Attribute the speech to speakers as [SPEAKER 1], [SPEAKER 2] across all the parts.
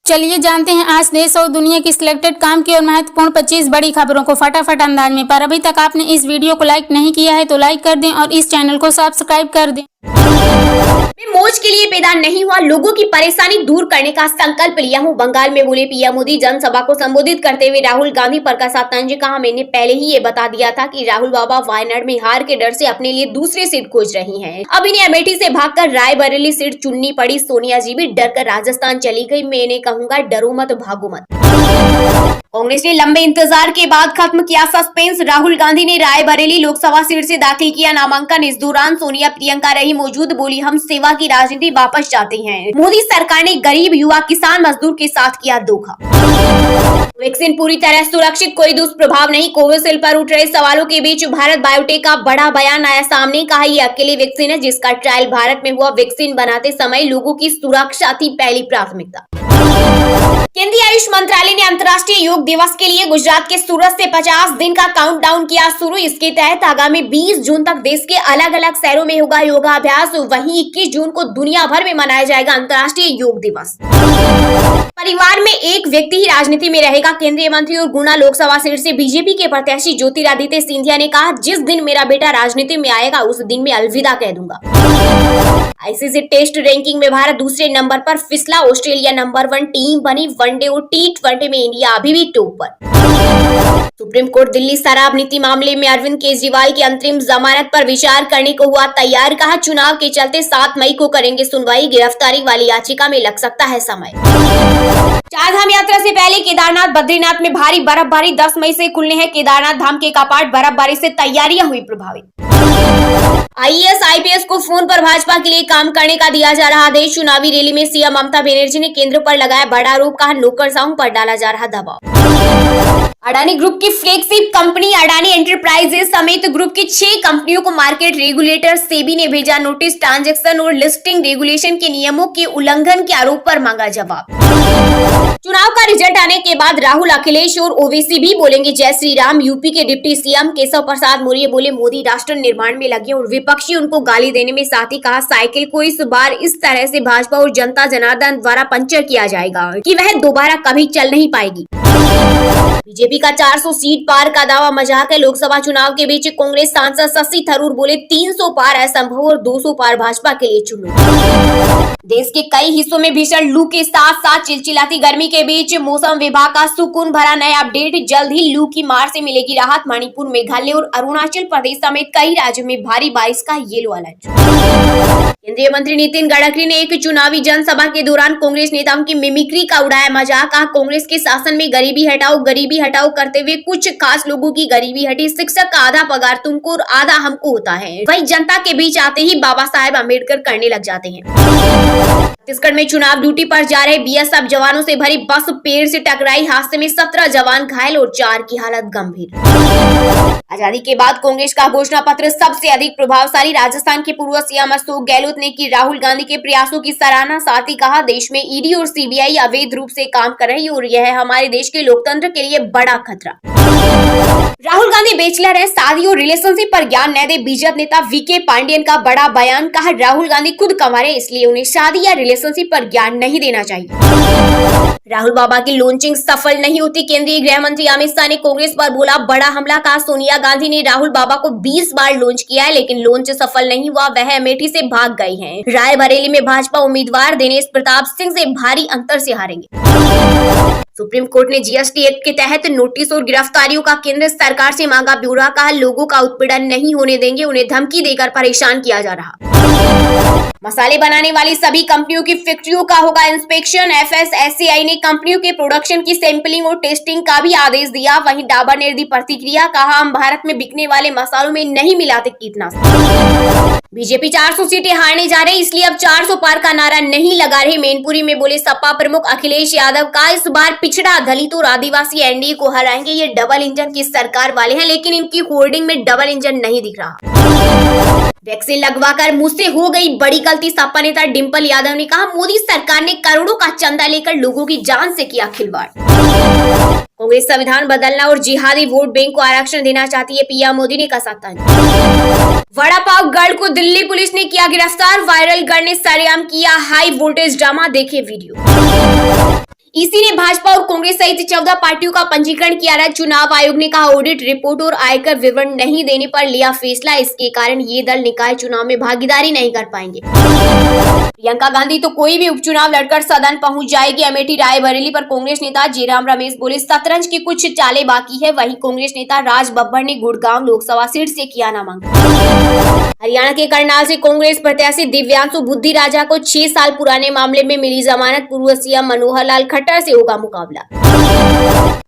[SPEAKER 1] चलिए जानते हैं आज देश और दुनिया की सिलेक्टेड काम की और महत्वपूर्ण 25 बड़ी खबरों को फटाफट अंदाज में। पर अभी तक आपने इस वीडियो को लाइक नहीं किया है तो लाइक कर दें और इस चैनल को सब्सक्राइब कर दें।
[SPEAKER 2] मौज के लिए पैदा नहीं हुआ, लोगों की परेशानी दूर करने का संकल्प लिया हूं। बंगाल में बोले पीएम मोदी। जनसभा को संबोधित करते हुए राहुल गांधी पर कसा तंज। कहा, मैंने पहले ही ये बता दिया था कि राहुल बाबा वायनाड में हार के डर से अपने लिए दूसरी सीट खोज रही हैं। अब इन्हें अमेठी से भागकर रायबरेली सीट चुननी पड़ी। सोनिया जी भी डर कर राजस्थान चली गई। मैंने कहूंगा डरो मत भागो मत। कांग्रेस ने लंबे इंतजार के बाद खत्म किया सस्पेंस। राहुल गांधी ने रायबरेली लोकसभा सीट से दाखिल किया नामांकन। इस दौरान सोनिया प्रियंका रही मौजूद। बोली, हम सेवा की राजनीति वापस चाहते हैं। मोदी सरकार ने गरीब युवा किसान मजदूर के साथ किया धोखा। वैक्सीन पूरी तरह सुरक्षित, कोई दुष्प्रभाव नहीं। कोविशील्ड पर उठ रहे सवालों के बीच भारत बायोटेक का बड़ा बयान आया सामने। कहा, ये अकेली वैक्सीन है जिसका ट्रायल भारत में हुआ। वैक्सीन बनाते समय लोगों की सुरक्षा थी पहली प्राथमिकता। केंद्रीय आयुष मंत्रालय ने अंतर्राष्ट्रीय योग दिवस के लिए गुजरात के सूरत से 50 दिन का काउंटडाउन किया शुरू। इसके तहत आगामी 20 जून तक देश के अलग अलग शहरों में होगा योगाभ्यास। वहीं 21 जून को दुनिया भर में मनाया जाएगा अंतर्राष्ट्रीय योग दिवस। परिवार में एक व्यक्ति ही राजनीति में रहेगा। केंद्रीय मंत्री और गुना लोकसभा सीट से बीजेपी के प्रत्याशी ज्योतिरादित्य सिंधिया ने कहा, जिस दिन मेरा बेटा राजनीति में आएगा उस दिन मैं अलविदा कह दूंगा। आईसीसी टेस्ट रैंकिंग में भारत दूसरे नंबर पर फिसला। ऑस्ट्रेलिया नंबर 1 टीम बनी। वनडे और T20 में इंडिया अभी भी टॉप पर। सुप्रीम कोर्ट दिल्ली शराब नीति मामले में अरविंद केजरीवाल की अंतरिम जमानत पर विचार करने को हुआ तैयार। कहा, चुनाव के चलते 7 मई को करेंगे सुनवाई। गिरफ्तारी वाली याचिका में लग सकता है समय। चारधाम यात्रा से पहले केदारनाथ बद्रीनाथ में भारी बर्फबारी। 10 मई से खुलने हैं केदारनाथ धाम के कपाट। बर्फबारी से तैयारियां हुई प्रभावित। आईएएस आईपीएस को फोन पर भाजपा के लिए काम करने का दिया जा रहा आदेश। चुनावी रैली में सीएम ममता बनर्जी ने केंद्र पर लगाया बड़ा आरोप। कहा, नौकरशाहों पर डाला जा रहा दबाव। अडानी ग्रुप की फ्लैगशिप कंपनी अडानी एंटरप्राइजेस समेत ग्रुप की 6 कंपनियों को मार्केट रेगुलेटर सेबी ने भेजा नोटिस। ट्रांजैक्शन और लिस्टिंग रेगुलेशन के नियमों के उल्लंघन के आरोप पर मांगा जवाब। चुनाव का रिजल्ट आने के बाद राहुल, अखिलेश और ओवैसी भी बोलेंगे जय श्री राम। यूपी के डिप्टी सीएम केशव प्रसाद मौर्य बोले, मोदी राष्ट्र निर्माण में लगे और विपक्षी उनको गाली देने में साथ ही कहा, साइकिल को इस बार इस तरह से भाजपा और जनता जनार्दन द्वारा पंचर किया जाएगा कि वह दोबारा कभी चल नहीं पाएगी। बीजेपी का 400 सीट पार का दावा मजाक है। लोकसभा चुनाव के बीच कांग्रेस सांसद शशि थरूर बोले, 300 पार असंभव और 200 पार भाजपा के लिए चुनो। देश के कई हिस्सों में भीषण लू के साथ साथ चिलचिलाती गर्मी के बीच मौसम विभाग का सुकून भरा नया अपडेट। जल्द ही लू की मार से मिलेगी राहत। मणिपुर, मेघालय और अरुणाचल प्रदेश समेत कई राज्यों में भारी बारिश का येलो अलर्ट। केंद्रीय मंत्री नितिन गडकरी ने एक चुनावी जनसभा के दौरान कांग्रेस नेताओं की मिमिक्री का उड़ाया मजाक। कहा, कांग्रेस के शासन में गरीबी हटाओ करते हुए कुछ खास लोगों की गरीबी हटी। शिक्षक का आधा पगार तुमको और आधा हमको होता है। वही जनता के बीच आते ही बाबा साहेब अम्बेडकर करने लग जाते हैं। छत्तीसगढ़ में चुनाव ड्यूटी पर जा रहे बीएसएफ जवानों से भरी बस पेड़ से टकराई। हादसे में 17 जवान घायल और 4 की हालत गंभीर। आजादी के बाद कांग्रेस का घोषणा पत्र सबसे अधिक प्रभावशाली। राजस्थान के पूर्व सीएम अशोक गहलोत ने की राहुल गांधी के प्रयासों की सराहना। साथ ही कहा, देश में ईडी और सीबीआई अवैध रूप से काम कर रही और यह हमारे देश के लोकतंत्र के लिए बड़ा खतरा। राहुल गांधी बैचलर है, शादी और रिलेशनशिप पर ज्ञान न दे। बीजेपी नेता वीके पांडेयन का बड़ा बयान। कहा, राहुल गांधी खुद कंवारे इसलिए उन्हें शादी या रिलेशनशिप पर ज्ञान नहीं देना चाहिए। राहुल बाबा की लॉन्चिंग सफल नहीं होती। केंद्रीय गृह मंत्री अमित शाह ने कांग्रेस पर बोला बड़ा हमला। कहा, सोनिया गांधी ने राहुल बाबा को 20 बार लॉन्च किया है लेकिन लॉन्च सफल नहीं हुआ। वह अमेठी से भाग गए हैं। रायबरेली में भाजपा उम्मीदवार दिनेश प्रताप सिंह से भारी अंतर से हारेंगे। सुप्रीम कोर्ट ने जीएसटी एक्ट के तहत नोटिस और गिरफ्तारियों का केंद्र सरकार से मांगा ब्यौरा। कहा, लोगों का उत्पीड़न नहीं होने देंगे, उन्हें धमकी देकर परेशान किया जा रहा। मसाले बनाने वाली सभी कंपनियों की फैक्ट्रियों का होगा इंस्पेक्शन। एफएसएसएआई ने कंपनियों के प्रोडक्शन की सैंपलिंग और टेस्टिंग का भी आदेश दिया। वहीं डाबर ने दी प्रतिक्रिया। कहा, हम भारत में बिकने वाले मसालों में नहीं मिलाते कीटनाशक। बीजेपी 400 सीटें हारने जा रही, इसलिए अब 400 पार का नारा नहीं लगा रहे। मैनपुरी में बोले सपा प्रमुख अखिलेश यादव। का, इस बार पिछड़ा, दलित और आदिवासी एनडीए को हराएंगे। ये डबल इंजन की सरकार वाले हैं लेकिन इनकी होर्डिंग में डबल इंजन नहीं दिख रहा। वैक्सीन लगवाकर मुझसे हो गई बड़ी गलती। सपा नेता डिंपल यादव ने कहा, मोदी सरकार ने करोड़ों का चंदा लेकर लोगों की जान से किया खिलवाड़। कांग्रेस संविधान बदलना और जिहादी वोट बैंक को आरक्षण देना चाहती है, पीएम मोदी ने कहा तंज। वड़ा पाव गर्ल को दिल्ली पुलिस ने किया गिरफ्तार। वायरल गर्ल ने सरेआम किया हाई वोल्टेज ड्रामा, देखे वीडियो। ईसी ने भाजपा और कांग्रेस सहित 14 पार्टियों का पंजीकरण किया है। चुनाव आयोग ने कहा ऑडिट रिपोर्ट और आयकर विवरण नहीं देने पर लिया फैसला। इसके कारण ये दल निकाय चुनाव में भागीदारी नहीं कर पाएंगे। प्रियंका गांधी तो कोई भी उपचुनाव लड़कर सदन पहुंच जाएगी। अमेठी रायबरेली पर कांग्रेस नेता जयराम रमेश बोले शतरंज की कुछ चालें बाकी है। वहीं कांग्रेस नेता राज बब्बर ने गुड़गांव लोकसभा सीट से किया नामांकन। हरियाणा के करनाल से कांग्रेस प्रत्याशी दिव्यांशु बुद्धि राजा को 6 साल पुराने मामले में मिली जमानत। पूर्व सीएम मनोहर लाल खट्टर से होगा मुकाबला।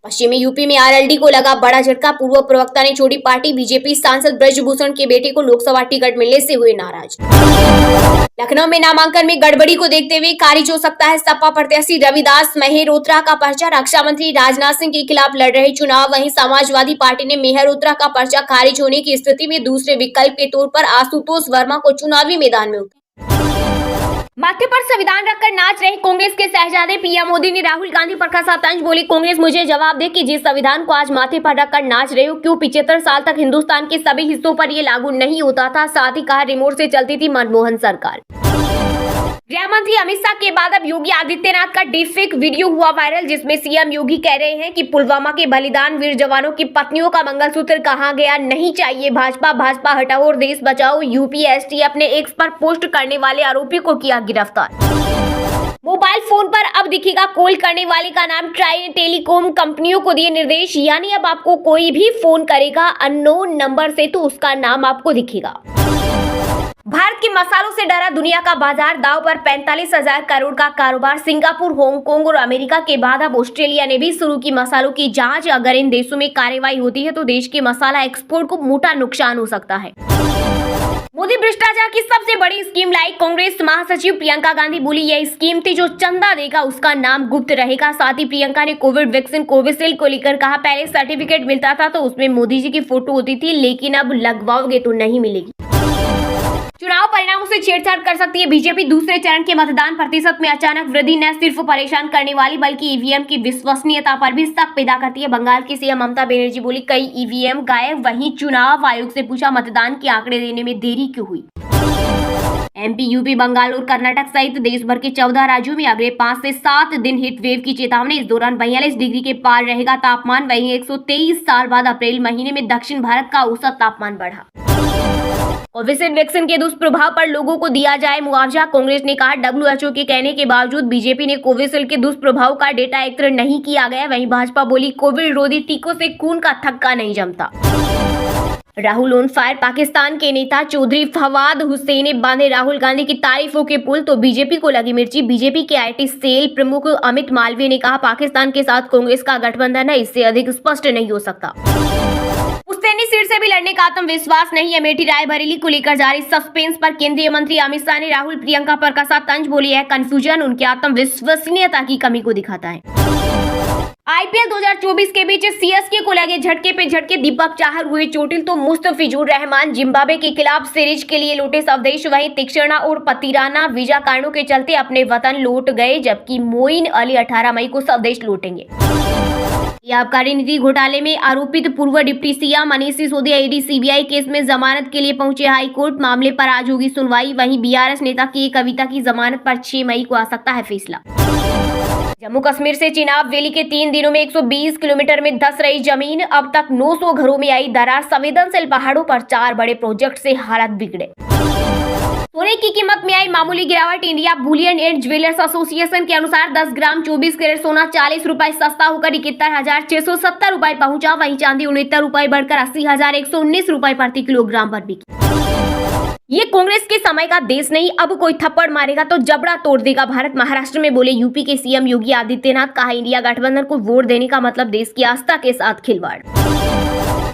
[SPEAKER 2] पश्चिमी यूपी में आरएलडी को लगा बड़ा झटका। पूर्व प्रवक्ता ने छोड़ी पार्टी। बीजेपी सांसद ब्रजभूषण के बेटे को लोकसभा टिकट मिलने से हुए नाराज। लखनऊ में नामांकन में गड़बड़ी को देखते हुए खारिज हो सकता है सपा प्रत्याशी रविदास मेहरोत्रा का पर्चा। रक्षा मंत्री राजनाथ सिंह के खिलाफ लड़ रहे चुनाव। वहीं समाजवादी पार्टी ने मेहरोत्रा का पर्चा खारिज होने की स्थिति में दूसरे विकल्प के तौर पर आशुतोष वर्मा को चुनावी मैदान में माथे पर संविधान रखकर नाच रहे कांग्रेस के शहजादे पीएम मोदी ने राहुल गांधी पर कसा तंज। बोली कांग्रेस मुझे जवाब दे कि जिस संविधान को आज माथे पर रखकर नाच रहे हो, क्यों 75 साल तक हिंदुस्तान के सभी हिस्सों पर ये लागू नहीं होता था। साथ ही कहा रिमोट से चलती थी मनमोहन सरकार। गृह मंत्री अमित शाह के बाद अब योगी आदित्यनाथ का डीपफेक वीडियो हुआ वायरल, जिसमें सीएम योगी कह रहे हैं कि पुलवामा के बलिदान वीर जवानों की पत्नियों का मंगलसूत्र कहां गया, नहीं चाहिए भाजपा। भाजपा हटाओ और देश बचाओ। यूपीएससी अपने एक्स पर पोस्ट करने वाले आरोपी को किया गिरफ्तार। मोबाइल फोन पर अब दिखेगा कॉल करने वाले का नाम। ट्राई ने टेलीकॉम कंपनियों को दिए निर्देश, यानी अब आपको कोई भी फोन करेगा अननोन नंबर से तो उसका नाम आपको दिखेगा। भारत के मसालों से डरा दुनिया का बाजार। दांव पर 45,000 करोड़ का कारोबार। सिंगापुर, हांगकांग और अमेरिका के बाद अब ऑस्ट्रेलिया ने भी शुरू की मसालों की जांच। अगर इन देशों में कार्रवाई होती है तो देश के मसाला एक्सपोर्ट को मोटा नुकसान हो सकता है। मोदी भ्रष्टाचार की सबसे बड़ी स्कीम लाई। कांग्रेस महासचिव प्रियंका गांधी बोली यह स्कीम थी, जो चंदा देगा उसका नाम गुप्त रहेगा। साथ ही प्रियंका ने कोविड वैक्सीन कोविशील्ड को लेकर कहा पहले सर्टिफिकेट मिलता था तो उसमें मोदी जी की फोटो होती थी, लेकिन अब लगवाओगे तो नहीं मिलेगी। चुनाव परिणामों से छेड़छाड़ कर सकती है बीजेपी। दूसरे चरण के मतदान प्रतिशत में अचानक वृद्धि न सिर्फ परेशान करने वाली बल्कि ईवीएम की विश्वसनीयता पर भी शक पैदा करती है। बंगाल की सीएम ममता बनर्जी बोली कई ईवीएम गायब। वहीं चुनाव आयोग से पूछा मतदान के आंकड़े देने में देरी क्यों हुई। एमपी, यूपी, बंगाल और कर्नाटक सहित देश भर के 14 राज्यों में अगले 5 से 7 दिन हीट वेव की चेतावनी। इस दौरान 42 डिग्री के पार रहेगा तापमान। वहीं 123 साल बाद अप्रैल महीने में दक्षिण भारत का औसत तापमान बढ़ा। कोविशील्ड वैक्सीन के दुष्प्रभाव पर लोगों को दिया जाए मुआवजा। कांग्रेस ने कहा डब्ल्यूएचओ के कहने के बावजूद बीजेपी ने कोविशील्ड के दुष्प्रभाव का डेटा एकत्र नहीं किया गया। वहीं भाजपा बोली कोविड विरोधी टीकों से खून का थक्का नहीं जमता। Rahul on fire. पाकिस्तान के नेता चौधरी फवाद हुसैन ने बांधे राहुल गांधी की तारीफों के पुल तो बीजेपी को लगी मिर्ची। बीजेपी के आईटी सेल प्रमुख अमित मालवीय ने कहा पाकिस्तान के साथ कांग्रेस का गठबंधन है, इससे अधिक स्पष्ट नहीं हो सकता। पुश्तैनी सीट से भी लड़ने का आत्मविश्वास नहीं। अमेठी रायबरेली को लेकर जारी सस्पेंस पर केंद्रीय मंत्री अमित शाह ने राहुल प्रियंका पर कसा तंज। बोली है कंफ्यूजन उनके आत्मविश्वसनीयता की कमी को दिखाता है। आईपीएल 2024 के बीच सीएसके को लगे झटके पे झटके। दीपक चाहर हुए चोटिल तो मुस्तफिजुर रहमान जिम्बाब्वे के खिलाफ सीरीज के लिए लौटे स्वदेश। वहीं तीक्ष्णा और पतिराना वीजा कारणों के चलते अपने वतन लौट गए, जबकि मोइन अली 18 मई को स्वदेश लौटेंगे। आबकारी निधि घोटाले में आरोपित पूर्व deputy CM Manish Sisodia ED CBI case में जमानत के लिए पहुंचे हाई कोर्ट। मामले पर आज होगी सुनवाई। वहीं बीआरएस नेता की कविता की जमानत पर 6 मई को आ सकता है फैसला। जम्मू कश्मीर से चिनाब वैली के 3 दिनों में 120 किलोमीटर में धंस रही जमीन। अब तक 900 घरों में आई दरार। संवेदनशील पहाड़ों पर 4 बड़े प्रोजेक्ट से हालत बिगड़े। सोने की कीमत में आई मामूली गिरावट। India Boolean and jewellers association के अनुसार 10 ग्राम 24 कैरेट सोना 40 रुपए सस्ता होकर 71,670 रुपए पहुंचा। वहीं चांदी 69 रुपए बढ़कर 80,119 रुपए प्रति किलोग्राम पर बिकी। ये कांग्रेस के समय का देश नहीं, अब कोई थप्पड़ मारेगा तो जबड़ा तोड़ देगा भारत। महाराष्ट्र में बोले यूपी के सीएम योगी आदित्यनाथ। कहा इंडिया गठबंधन को वोट देने का मतलब देश की आस्था के साथ खिलवाड़।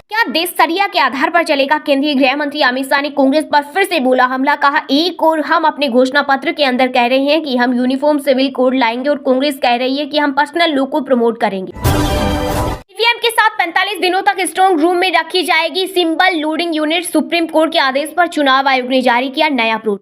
[SPEAKER 2] क्या देश सरिया के आधार पर चलेगा। केंद्रीय गृह मंत्री अमित शाह ने कांग्रेस पर फिर से बोला हमला। कहा एक और हम अपने घोषणा पत्र के अंदर कह रहे हैं कि हम यूनिफॉर्म सिविल कोड लाएंगे और कांग्रेस कह रही है कि हम पर्सनल लॉ को प्रमोट करेंगे। ईवीएम के साथ 45 दिनों तक स्ट्रांग रूम में रखी जाएगी symbol loading unit. Supreme court के आदेश पर चुनाव आयोग ने जारी किया नया प्रोटोकॉल।